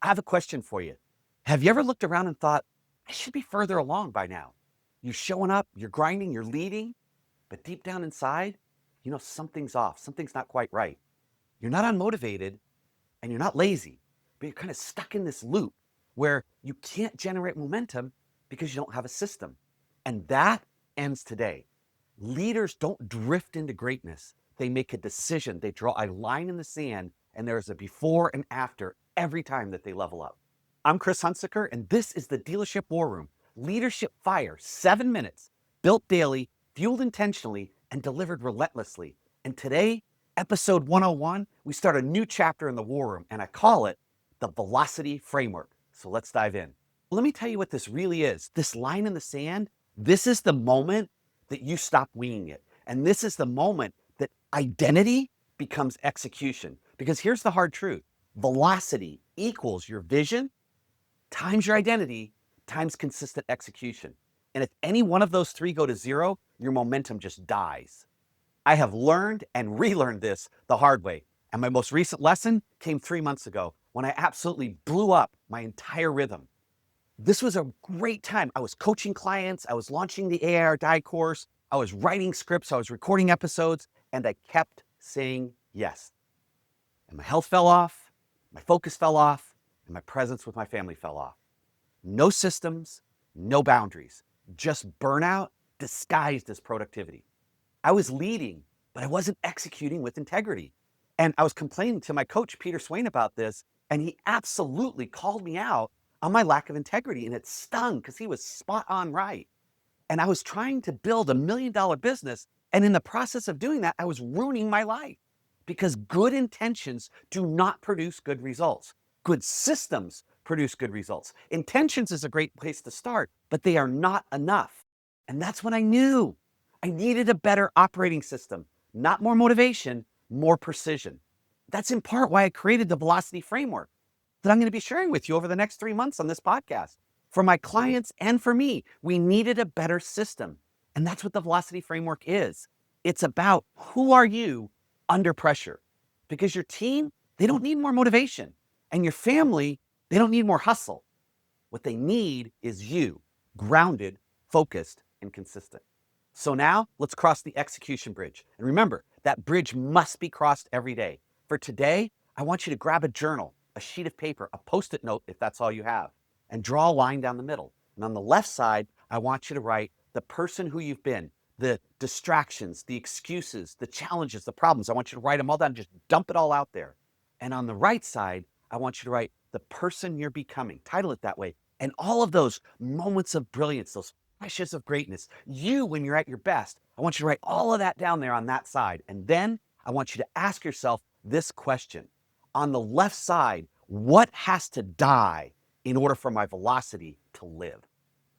I have a question for you. Have you ever looked around and thought, I should be further along by now? You're showing up, you're grinding, you're leading, but deep down inside, something's off, something's not quite right. You're not unmotivated and you're not lazy, but you're kind of stuck in this loop where you can't generate momentum because you don't have a system. And that ends today. Leaders don't drift into greatness. They make a decision. They draw a line in the sand, and there's a before and after every time that they level up. I'm Chris Hunsicker, and this is the Dealership War Room. Leadership fire, 7 minutes, built daily, fueled intentionally, and delivered relentlessly. And today, episode 101, we start a new chapter in the War Room, and I call it the Velocity Framework. So let's dive in. Let me tell you what this really is. This line in the sand, this is the moment that you stop winging it. And this is the moment that identity becomes execution. Because here's the hard truth. Velocity equals your vision times your identity times consistent execution. And if any one of those three go to zero, your momentum just dies. I have learned and relearned this the hard way. And my most recent lesson came 3 months ago when I absolutely blew up my entire rhythm. This was a great time. I was coaching clients. I was launching the AIR Die course. I was writing scripts. I was recording episodes, and I kept saying yes. And my health fell off, my focus fell off, and my presence with my family fell off. No systems, no boundaries, just burnout disguised as productivity. I was leading, but I wasn't executing with integrity. And I was complaining to my coach, Peter Swain, about this, and he absolutely called me out on my lack of integrity, and it stung because he was spot on right. And I was trying to build $1 million business, and in the process of doing that, I was ruining my life because good intentions do not produce good results. Good systems produce good results. Intentions is a great place to start, but they are not enough. And that's when I knew I needed a better operating system, not more motivation, more precision. That's in part why I created the Velocity Framework that I'm going to be sharing with you over the next 3 months on this podcast. For my clients and for me, we needed a better system. And that's what the Velocity Framework is. It's about who are you under pressure? Because your team, they don't need more motivation. And your family, they don't need more hustle. What they need is you, grounded, focused, and consistent. So now let's cross the execution bridge. And remember, that bridge must be crossed every day. For today, I want you to grab a journal, a sheet of paper, a Post-it note, if that's all you have, and draw a line down the middle. And on the left side, I want you to write the person who you've been, the distractions, the excuses, the challenges, the problems. I want you to write them all down, just dump it all out there. And on the right side, I want you to write the person you're becoming. Title it that way. And all of those moments of brilliance, those flashes of greatness, you when you're at your best, I want you to write all of that down there on that side. And then I want you to ask yourself this question. On the left side, what has to die in order for my velocity to live?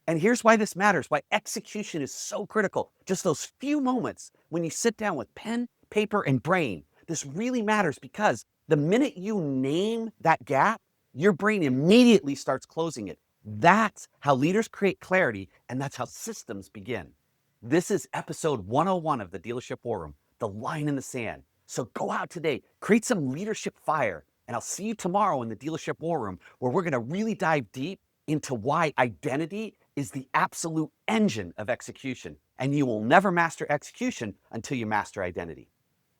And here's why this matters, why execution is so critical. Just those few moments when you sit down with pen, paper, and brain, this really matters because the minute you name that gap, your brain immediately starts closing it. That's how leaders create clarity, and that's how systems begin. This is episode 101 of the Dealership War Room, the line in the sand. So go out today, create some leadership fire, and I'll see you tomorrow in the Dealership War Room, where we're going to really dive deep into why identity is the absolute engine of execution. And you will never master execution until you master identity.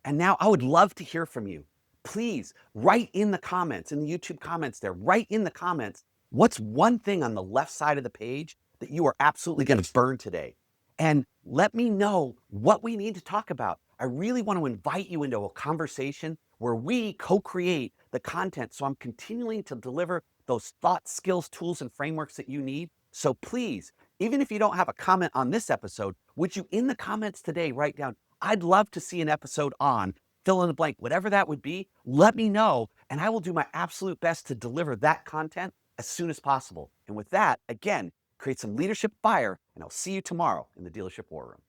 And now I would love to hear from you. Please write in the comments, in the YouTube comments there, write in the comments, what's one thing on the left side of the page that you are absolutely going to burn today? And let me know what we need to talk about. I really want to invite you into a conversation where we co-create the content. So I'm continuing to deliver those thoughts, skills, tools, and frameworks that you need. So please, even if you don't have a comment on this episode, would you in the comments today write down, I'd love to see an episode on fill in the blank, whatever that would be, let me know, and I will do my absolute best to deliver that content as soon as possible. And with that, again, create some leadership fire, and I'll see you tomorrow in the Dealership War Room.